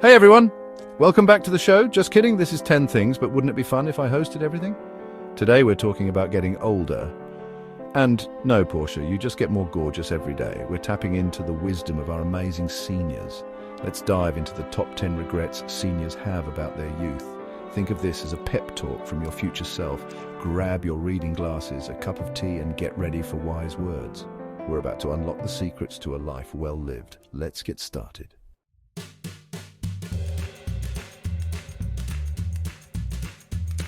Hey everyone, welcome back to the show. Just kidding, this is 10 things, but wouldn't it be fun if I hosted everything? Today we're talking about getting older. And no, Portia, you just get more gorgeous every day. We're tapping into the wisdom of our amazing seniors. Let's dive into the top 10 regrets seniors have about their youth. Think of this as a pep talk from your future self. Grab your reading glasses, a cup of tea, and get ready for wise words. We're about to unlock the secrets to a life well lived. Let's get started.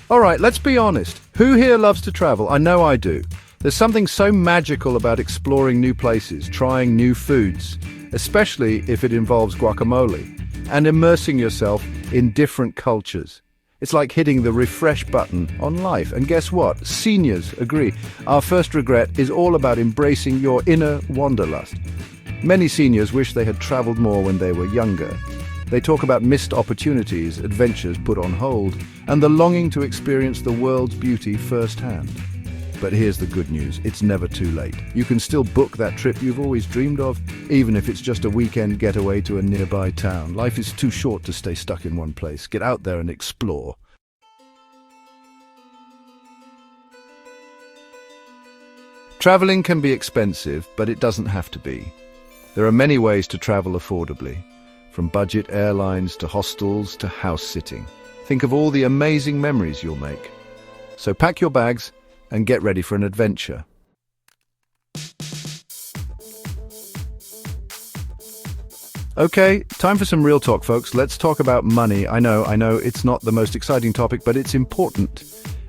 All right, let's be honest. Who here loves to travel? I know I do. There's something so magical about exploring new places, trying new foods, especially if it involves guacamole, and immersing yourself in different cultures. It's like hitting the refresh button on life. And guess what? Seniors agree. Our first regret is all about embracing your inner wanderlust. Many seniors wish they had traveled more when they were younger. They talk about missed opportunities, adventures put on hold, and the longing to experience the world's beauty firsthand. But here's the good news, it's never too late. You can still book that trip you've always dreamed of, even if it's just a weekend getaway to a nearby town. Life is too short to stay stuck in one place. Get out there and explore. Traveling can be expensive, but it doesn't have to be. There are many ways to travel affordably, from budget airlines to hostels to house sitting. Think of all the amazing memories you'll make. So pack your bags and get ready for an adventure. Okay, time for some real talk, folks. Let's talk about money. I know, it's not the most exciting topic, but it's important.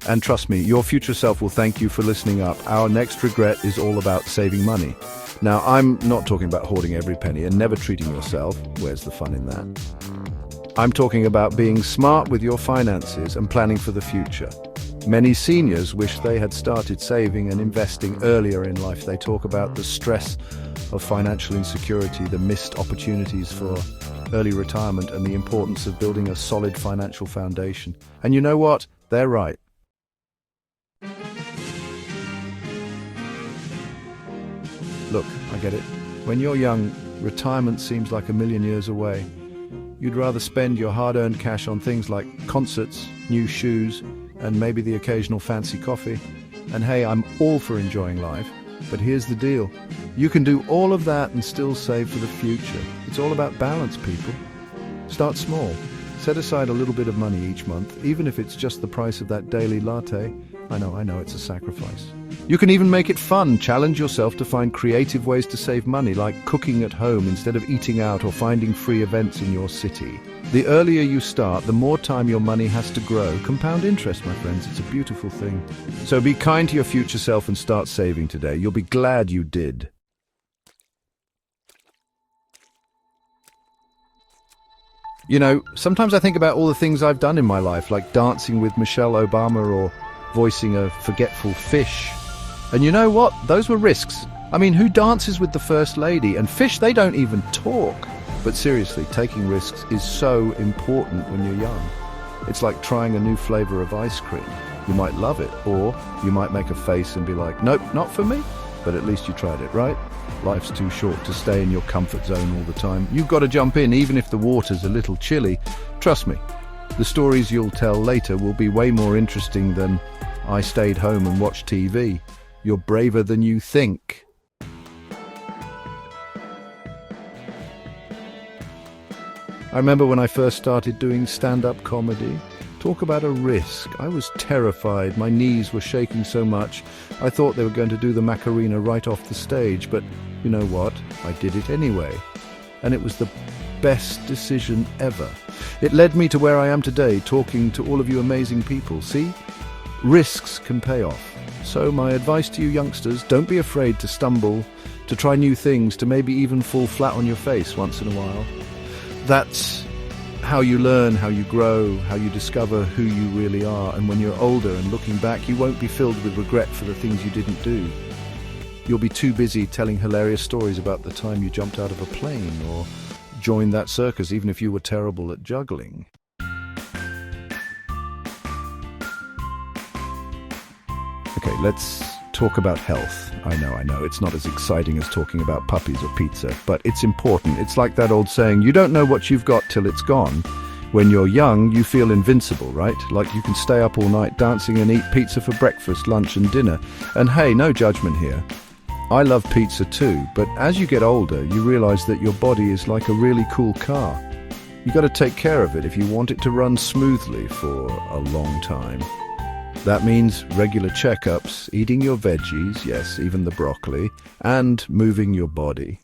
And trust me, your future self will thank you for listening up. Our next regret is all about saving money. Now, I'm not talking about hoarding every penny and never treating yourself. Where's the fun in that? I'm talking about being smart with your finances and planning for the future. Many seniors wish they had started saving and investing earlier in life. They talk about the stress of financial insecurity, the missed opportunities for early retirement, and the importance of building a solid financial foundation. And you know what? They're right. Look, I get it. When you're young, retirement seems like a million years away. You'd rather spend your hard-earned cash on things like concerts, new shoes, and maybe the occasional fancy coffee. And hey, I'm all for enjoying life, but here's the deal. You can do all of that and still save for the future. It's all about balance, people. Start small. Set aside a little bit of money each month, even if it's just the price of that daily latte. I know, it's a sacrifice. You can even make it fun. Challenge yourself to find creative ways to save money, like cooking at home instead of eating out or finding free events in your city. The earlier you start, the more time your money has to grow. Compound interest, my friends, it's a beautiful thing. So be kind to your future self and start saving today. You'll be glad you did. You know, sometimes I think about all the things I've done in my life, like dancing with Michelle Obama or voicing a forgetful fish. And you know what? Those were risks. I mean, who dances with the First Lady? And fish, they don't even talk. But seriously, taking risks is so important when you're young. It's like trying a new flavor of ice cream. You might love it, or you might make a face and be like, nope, not for me. But at least you tried it, right? Life's too short to stay in your comfort zone all the time. You've got to jump in, even if the water's a little chilly. Trust me, the stories you'll tell later will be way more interesting than I stayed home and watched TV. You're braver than you think. I remember when I first started doing stand-up comedy. Talk about a risk. I was terrified. My knees were shaking so much. I thought they were going to do the Macarena right off the stage, but you know what? I did it anyway. And it was the best decision ever. It led me to where I am today, talking to all of you amazing people. See? Risks can pay off. So my advice to you youngsters, don't be afraid to stumble, to try new things, to maybe even fall flat on your face once in a while. That's how you learn, how you grow, how you discover who you really are. And when you're older and looking back, you won't be filled with regret for the things you didn't do. You'll be too busy telling hilarious stories about the time you jumped out of a plane or joined that circus, even if you were terrible at juggling. Okay, let's talk about health. I know, it's not as exciting as talking about puppies or pizza, but it's important. It's like that old saying, you don't know what you've got till it's gone. When you're young, you feel invincible, right? Like you can stay up all night dancing and eat pizza for breakfast, lunch and dinner. And hey, no judgment here. I love pizza too, but as you get older, you realize that your body is like a really cool car. You got to take care of it if you want it to run smoothly for a long time. That means regular checkups, eating your veggies, yes, even the broccoli, and moving your body.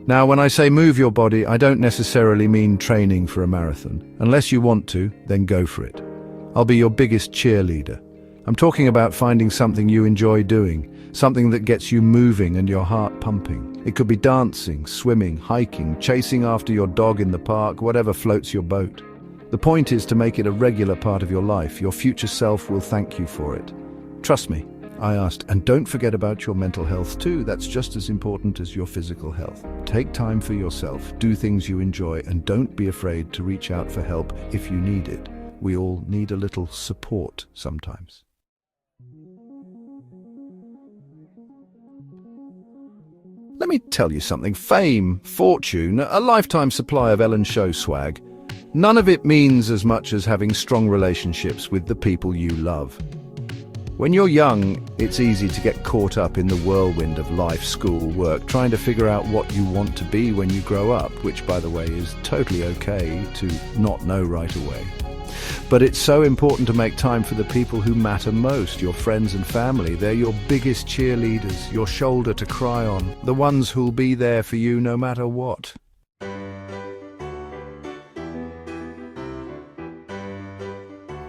Now, when I say move your body, I don't necessarily mean training for a marathon. Unless you want to, then go for it. I'll be your biggest cheerleader. I'm talking about finding something you enjoy doing, something that gets you moving and your heart pumping. It could be dancing, swimming, hiking, chasing after your dog in the park, whatever floats your boat. The point is to make it a regular part of your life. Your future self will thank you for it. Trust me, I asked. And don't forget about your mental health too. That's just as important as your physical health. Take time for yourself, do things you enjoy, and don't be afraid to reach out for help if you need it. We all need a little support sometimes. Let me tell you something. Fame, fortune, a lifetime supply of Ellen Show swag, none of it means as much as having strong relationships with the people you love. When you're young, it's easy to get caught up in the whirlwind of life, school, work, trying to figure out what you want to be when you grow up, which, by the way, is totally okay to not know right away. But it's so important to make time for the people who matter most, your friends and family. They're your biggest cheerleaders, your shoulder to cry on, the ones who'll be there for you no matter what.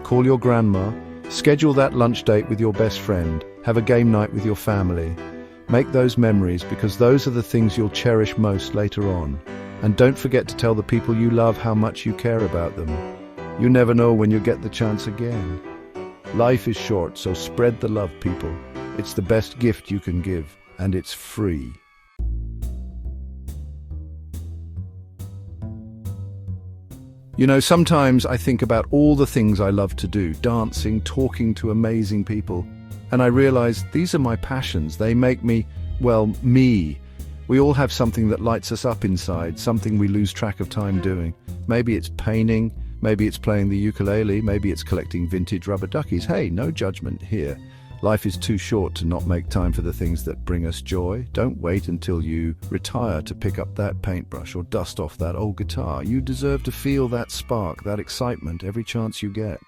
Call your grandma, schedule that lunch date with your best friend, have a game night with your family. Make those memories, because those are the things you'll cherish most later on. And don't forget to tell the people you love how much you care about them. You never know when you'll get the chance again. Life is short, so spread the love, people. It's the best gift you can give, and it's free. You know, sometimes I think about all the things I love to do, dancing, talking to amazing people, and I realize these are my passions. They make me, well, me. We all have something that lights us up inside, something we lose track of time doing. Maybe it's painting, maybe it's playing the ukulele, maybe it's collecting vintage rubber duckies. Hey, no judgment here. Life is too short to not make time for the things that bring us joy. Don't wait until you retire to pick up that paintbrush or dust off that old guitar. You deserve to feel that spark, that excitement every chance you get.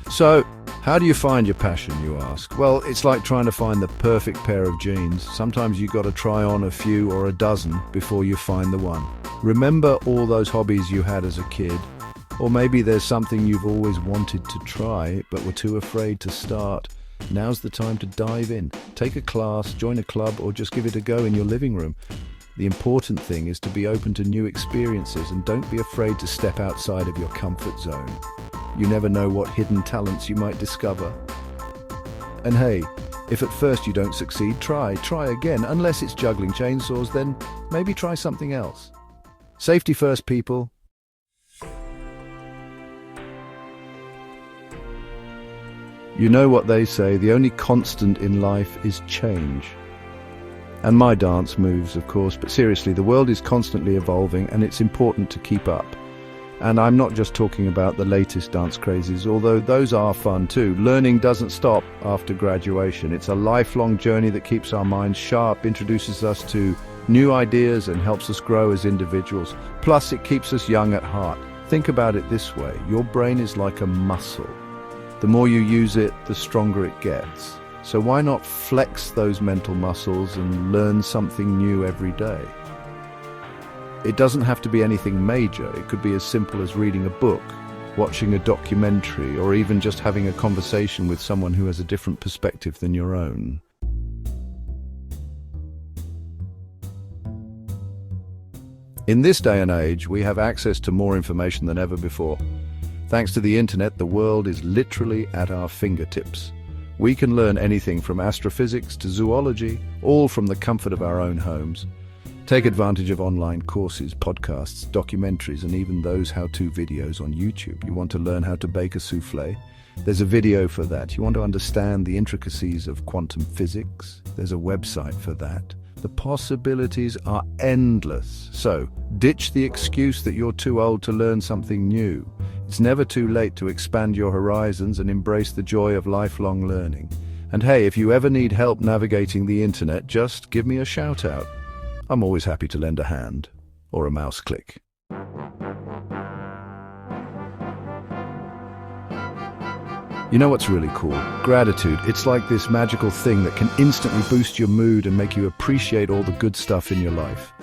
So, how do you find your passion, you ask? Well, it's like trying to find the perfect pair of jeans. Sometimes you've got to try on a few or a dozen before you find the one. Remember all those hobbies you had as a kid? Or maybe there's something you've always wanted to try but were too afraid to start. Now's the time to dive in. Take a class, join a club, or just give it a go in your living room. The important thing is to be open to new experiences and don't be afraid to step outside of your comfort zone. You never know what hidden talents you might discover. And hey, if at first you don't succeed, try again. Unless it's juggling chainsaws, then maybe try something else. Safety first, people. You know what they say, the only constant in life is change. And my dance moves, of course, but seriously, the world is constantly evolving and it's important to keep up. And I'm not just talking about the latest dance crazes, although those are fun too. Learning doesn't stop after graduation. It's a lifelong journey that keeps our minds sharp, introduces us to new ideas and helps us grow as individuals. Plus, it keeps us young at heart. Think about it this way. Your brain is like a muscle. The more you use it, the stronger it gets. So why not flex those mental muscles and learn something new every day? It doesn't have to be anything major. It could be as simple as reading a book, watching a documentary, or even just having a conversation with someone who has a different perspective than your own. In this day and age, we have access to more information than ever before. Thanks to the internet, the world is literally at our fingertips. We can learn anything from astrophysics to zoology, all from the comfort of our own homes. Take advantage of online courses, podcasts, documentaries, and even those how-to videos on YouTube. You want to learn how to bake a souffle? There's a video for that. You want to understand the intricacies of quantum physics? There's a website for that. The possibilities are endless. So, ditch the excuse that you're too old to learn something new. It's never too late to expand your horizons and embrace the joy of lifelong learning. And hey, if you ever need help navigating the internet, just give me a shout out. I'm always happy to lend a hand, or a mouse click. You know what's really cool? Gratitude. It's like this magical thing that can instantly boost your mood and make you appreciate all the good stuff in your life.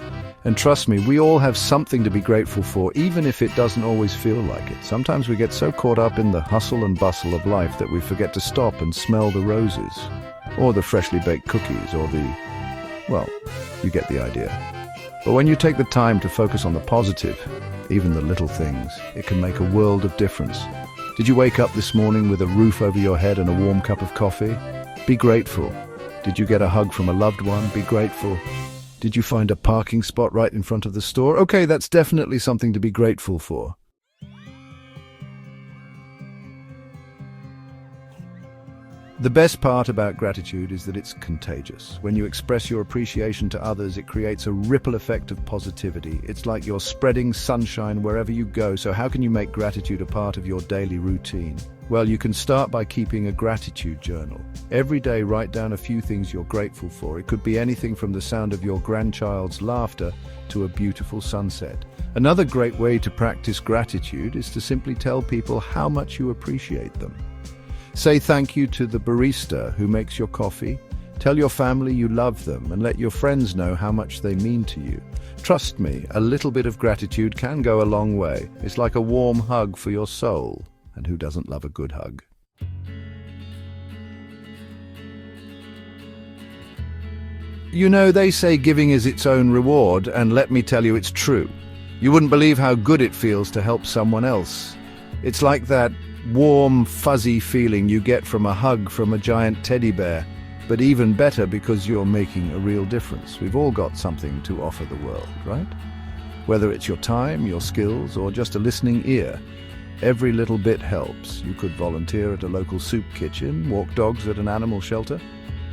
And trust me, we all have something to be grateful for, even if it doesn't always feel like it. Sometimes we get so caught up in the hustle and bustle of life that we forget to stop and smell the roses, or the freshly baked cookies, or well, you get the idea. But when you take the time to focus on the positive, even the little things, it can make a world of difference. Did you wake up this morning with a roof over your head and a warm cup of coffee? Be grateful. Did you get a hug from a loved one? Be grateful. Did you find a parking spot right in front of the store? Okay, that's definitely something to be grateful for. The best part about gratitude is that it's contagious. When you express your appreciation to others, it creates a ripple effect of positivity. It's like you're spreading sunshine wherever you go. So how can you make gratitude a part of your daily routine? Well, you can start by keeping a gratitude journal. Every day, write down a few things you're grateful for. It could be anything from the sound of your grandchild's laughter to a beautiful sunset. Another great way to practice gratitude is to simply tell people how much you appreciate them. Say thank you to the barista who makes your coffee. Tell your family you love them and let your friends know how much they mean to you. Trust me, a little bit of gratitude can go a long way. It's like a warm hug for your soul. And who doesn't love a good hug? You know, they say giving is its own reward, and let me tell you, it's true. You wouldn't believe how good it feels to help someone else. It's like that warm, fuzzy feeling you get from a hug from a giant teddy bear, but even better because you're making a real difference. We've all got something to offer the world, right? Whether it's your time, your skills, or just a listening ear, every little bit helps. You could volunteer at a local soup kitchen, walk dogs at an animal shelter.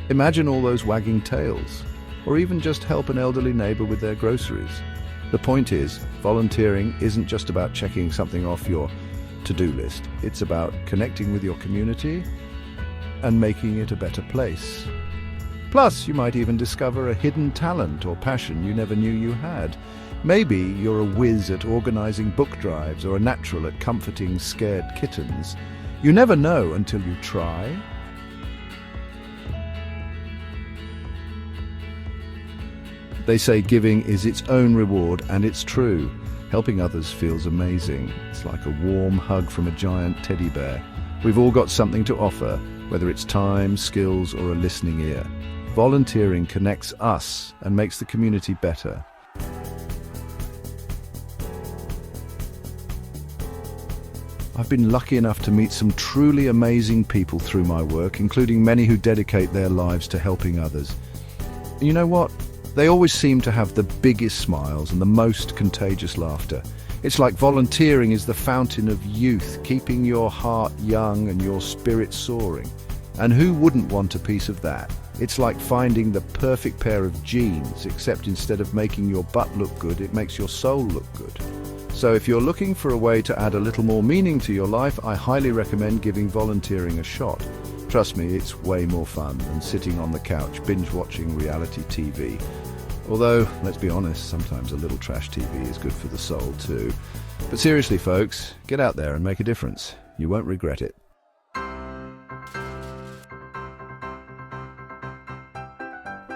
Imagine all those wagging tails, or even just help an elderly neighbor with their groceries. The point is, volunteering isn't just about checking something off your to-do list. It's about connecting with your community and making it a better place. Plus, you might even discover a hidden talent or passion you never knew you had. Maybe you're a whiz at organizing book drives or a natural at comforting scared kittens. You never know until you try. They say giving is its own reward, and it's true. Helping others feels amazing. It's like a warm hug from a giant teddy bear. We've all got something to offer, whether it's time, skills, or a listening ear. Volunteering connects us and makes the community better. I've been lucky enough to meet some truly amazing people through my work, including many who dedicate their lives to helping others. You know what? They always seem to have the biggest smiles and the most contagious laughter. It's like volunteering is the fountain of youth, keeping your heart young and your spirit soaring. And who wouldn't want a piece of that? It's like finding the perfect pair of jeans, except instead of making your butt look good, it makes your soul look good. So if you're looking for a way to add a little more meaning to your life, I highly recommend giving volunteering a shot. Trust me, it's way more fun than sitting on the couch binge-watching reality TV. Although, let's be honest, sometimes a little trash TV is good for the soul too. But seriously, folks, get out there and make a difference. You won't regret it.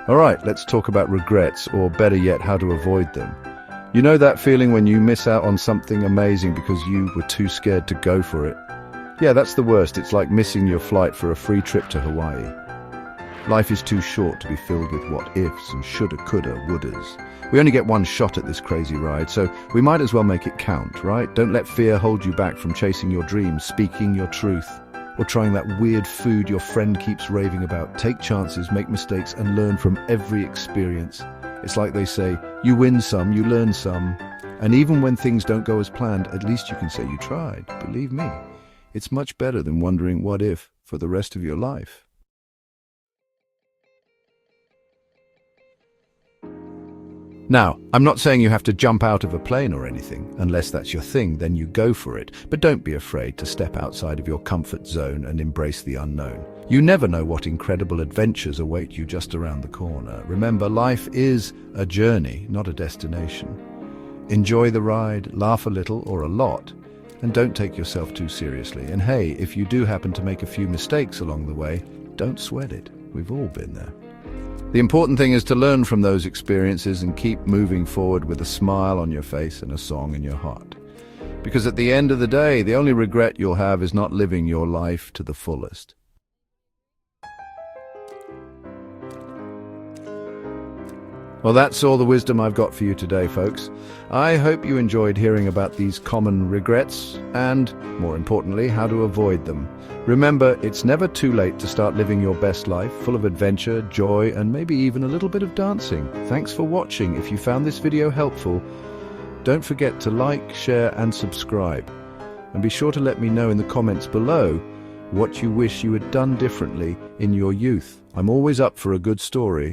All right, let's talk about regrets, or better yet, how to avoid them. You know that feeling when you miss out on something amazing because you were too scared to go for it? Yeah, that's the worst. It's like missing your flight for a free trip to Hawaii. Life is too short to be filled with what-ifs and shoulda, coulda, wouldas. We only get one shot at this crazy ride, so we might as well make it count, right? Don't let fear hold you back from chasing your dreams, speaking your truth, or trying that weird food your friend keeps raving about. Take chances, make mistakes, and learn from every experience. It's like they say, you win some, you learn some. And even when things don't go as planned, at least you can say you tried. Believe me, it's much better than wondering what if for the rest of your life. Now, I'm not saying you have to jump out of a plane or anything. Unless that's your thing, then you go for it. But don't be afraid to step outside of your comfort zone and embrace the unknown. You never know what incredible adventures await you just around the corner. Remember, life is a journey, not a destination. Enjoy the ride, laugh a little or a lot, and don't take yourself too seriously. And hey, if you do happen to make a few mistakes along the way, don't sweat it. We've all been there. The important thing is to learn from those experiences and keep moving forward with a smile on your face and a song in your heart. Because at the end of the day, the only regret you'll have is not living your life to the fullest. Well, that's all the wisdom I've got for you today, folks. I hope you enjoyed hearing about these common regrets and, more importantly, how to avoid them. Remember, it's never too late to start living your best life, full of adventure, joy, and maybe even a little bit of dancing. Thanks for watching. If you found this video helpful, don't forget to like, share, and subscribe. And be sure to let me know in the comments below what you wish you had done differently in your youth. I'm always up for a good story.